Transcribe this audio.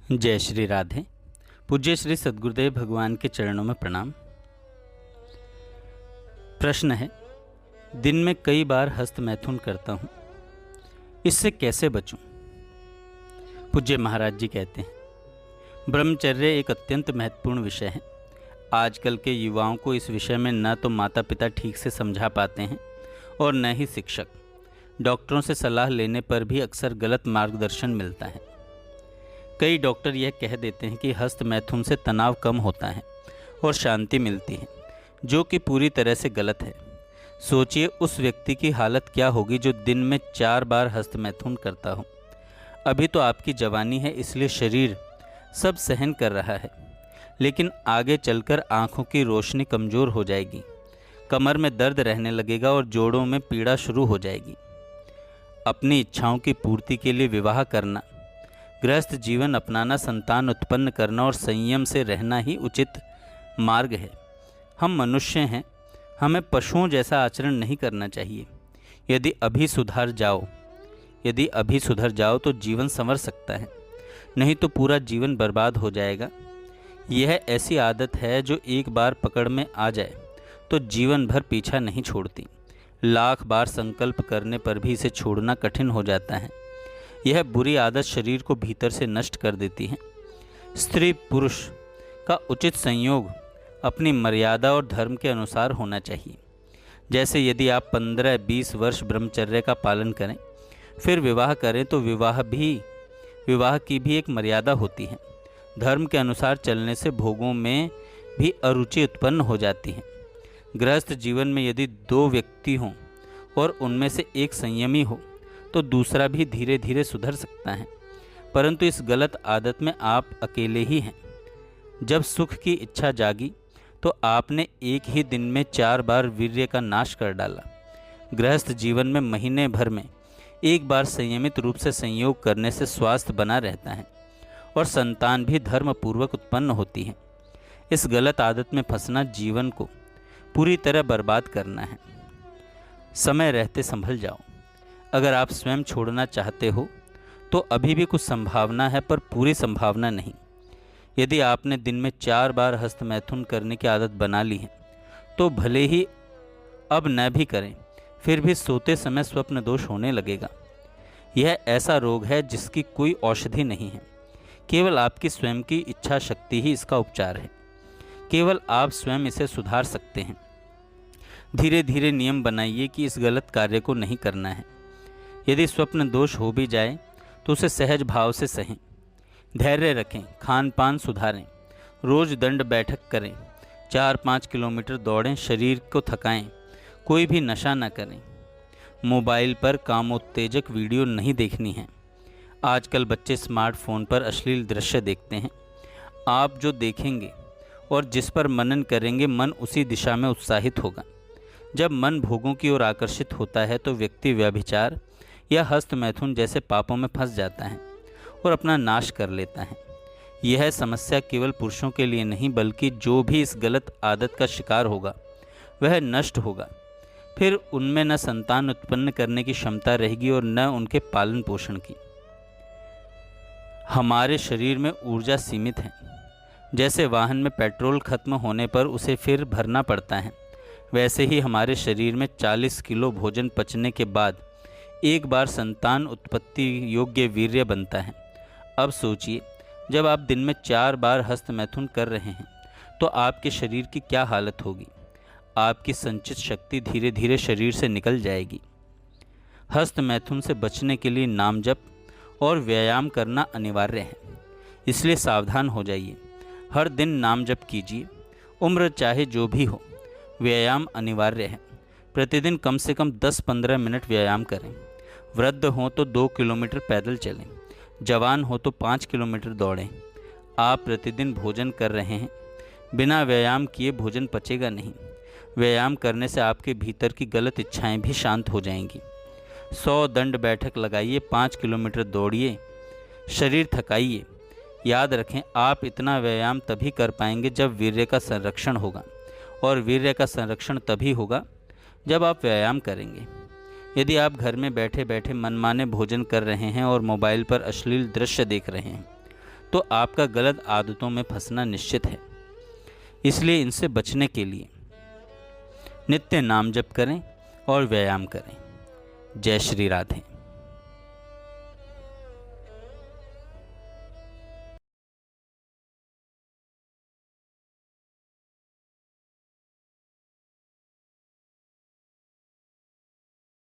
जय श्री राधे। पूज्य श्री सद्गुरुदेव भगवान के चरणों में प्रणाम। प्रश्न है, दिन में कई बार हस्त मैथुन करता हूँ, इससे कैसे बचूं? पूज्य महाराज जी कहते हैं, ब्रह्मचर्य एक अत्यंत महत्वपूर्ण विषय है। आजकल के युवाओं को इस विषय में न तो माता पिता ठीक से समझा पाते हैं और न ही शिक्षक। डॉक्टरों से सलाह लेने पर भी अक्सर गलत मार्गदर्शन मिलता है। कई डॉक्टर यह कह देते हैं कि हस्त मैथुन से तनाव कम होता है और शांति मिलती है, जो कि पूरी तरह से गलत है। सोचिए उस व्यक्ति की हालत क्या होगी जो दिन में 4 बार हस्त मैथुन करता हो। अभी तो आपकी जवानी है, इसलिए शरीर सब सहन कर रहा है, लेकिन आगे चलकर आँखों की रोशनी कमज़ोर हो जाएगी, कमर में दर्द रहने लगेगा और जोड़ों में पीड़ा शुरू हो जाएगी। अपनी इच्छाओं की पूर्ति के लिए विवाह करना, गृहस्थ जीवन अपनाना, संतान उत्पन्न करना और संयम से रहना ही उचित मार्ग है। हम मनुष्य हैं, हमें पशुओं जैसा आचरण नहीं करना चाहिए। यदि अभी सुधर जाओ तो जीवन संवर सकता है, नहीं तो पूरा जीवन बर्बाद हो जाएगा। यह ऐसी आदत है जो एक बार पकड़ में आ जाए तो जीवन भर पीछा नहीं छोड़ती। लाख बार संकल्प करने पर भी इसे छोड़ना कठिन हो जाता है। यह बुरी आदत शरीर को भीतर से नष्ट कर देती है। स्त्री पुरुष का उचित संयोग अपनी मर्यादा और धर्म के अनुसार होना चाहिए। जैसे यदि आप 15-20 वर्ष ब्रह्मचर्य का पालन करें, फिर विवाह करें तो विवाह की भी एक मर्यादा होती है। धर्म के अनुसार चलने से भोगों में भी अरुचि उत्पन्न हो जाती है। गृहस्थ जीवन में यदि 2 व्यक्ति हों और उनमें से एक संयमी हो तो दूसरा भी धीरे धीरे सुधर सकता है, परंतु इस गलत आदत में आप अकेले ही हैं। जब सुख की इच्छा जागी तो आपने एक ही दिन में 4 बार वीर्य का नाश कर डाला। गृहस्थ जीवन में महीने भर में एक बार संयमित रूप से संयोग करने से स्वास्थ्य बना रहता है और संतान भी धर्मपूर्वक उत्पन्न होती है। इस गलत आदत में फंसना जीवन को पूरी तरह बर्बाद करना है। समय रहते संभल जाओ। अगर आप स्वयं छोड़ना चाहते हो तो अभी भी कुछ संभावना है, पर पूरी संभावना नहीं। यदि आपने दिन में 4 बार हस्त मैथुन करने की आदत बना ली है तो भले ही अब न भी करें, फिर भी सोते समय स्वप्न दोष होने लगेगा। यह ऐसा रोग है जिसकी कोई औषधि नहीं है, केवल आपकी स्वयं की इच्छा शक्ति ही इसका उपचार है। केवल आप स्वयं इसे सुधार सकते हैं। धीरे धीरे नियम बनाइए कि इस गलत कार्य को नहीं करना है। यदि स्वप्न दोष हो भी जाए तो उसे सहज भाव से सहें, धैर्य रखें, खान पान सुधारें, रोज दंड बैठक करें, 4-5 किलोमीटर दौड़ें, शरीर को थकाएं, कोई भी नशा न करें। मोबाइल पर कामोत्तेजक वीडियो नहीं देखनी है। आजकल बच्चे स्मार्टफोन पर अश्लील दृश्य देखते हैं। आप जो देखेंगे और जिस पर मनन करेंगे, मन उसी दिशा में उत्साहित होगा। जब मन भोगों की ओर आकर्षित होता है तो व्यक्ति व्यभिचार या हस्त मैथुन जैसे पापों में फंस जाता है और अपना नाश कर लेता है। यह समस्या केवल पुरुषों के लिए नहीं, बल्कि जो भी इस गलत आदत का शिकार होगा वह नष्ट होगा। फिर उनमें न संतान उत्पन्न करने की क्षमता रहेगी और न उनके पालन पोषण की। हमारे शरीर में ऊर्जा सीमित है। जैसे वाहन में पेट्रोल खत्म होने पर उसे फिर भरना पड़ता है, वैसे ही हमारे शरीर में 40 किलो भोजन पचने के बाद एक बार संतान उत्पत्ति योग्य वीर्य बनता है। अब सोचिए, जब आप दिन में 4 बार हस्त मैथुन कर रहे हैं तो आपके शरीर की क्या हालत होगी। आपकी संचित शक्ति धीरे धीरे शरीर से निकल जाएगी। हस्त मैथुन से बचने के लिए नाम जप और व्यायाम करना अनिवार्य है, इसलिए सावधान हो जाइए। हर दिन नाम जप कीजिए, उम्र चाहे जो भी हो। व्यायाम अनिवार्य है। प्रतिदिन कम से कम 10-15 मिनट व्यायाम करें। वृद्ध हों तो 2 किलोमीटर पैदल चलें, जवान हो तो 5 किलोमीटर दौड़ें। आप प्रतिदिन भोजन कर रहे हैं, बिना व्यायाम किए भोजन पचेगा नहीं। व्यायाम करने से आपके भीतर की गलत इच्छाएं भी शांत हो जाएंगी। 100 दंड बैठक लगाइए, 5 किलोमीटर दौड़िए, शरीर थकाइए। याद रखें, आप इतना व्यायाम तभी कर पाएंगे जब वीर्य का संरक्षण होगा, और वीर्य का संरक्षण तभी होगा जब आप व्यायाम करेंगे। यदि आप घर में बैठे बैठे मनमाने भोजन कर रहे हैं और मोबाइल पर अश्लील दृश्य देख रहे हैं तो आपका गलत आदतों में फंसना निश्चित है। इसलिए इनसे बचने के लिए नित्य नाम जप करें और व्यायाम करें। जय श्री राधे।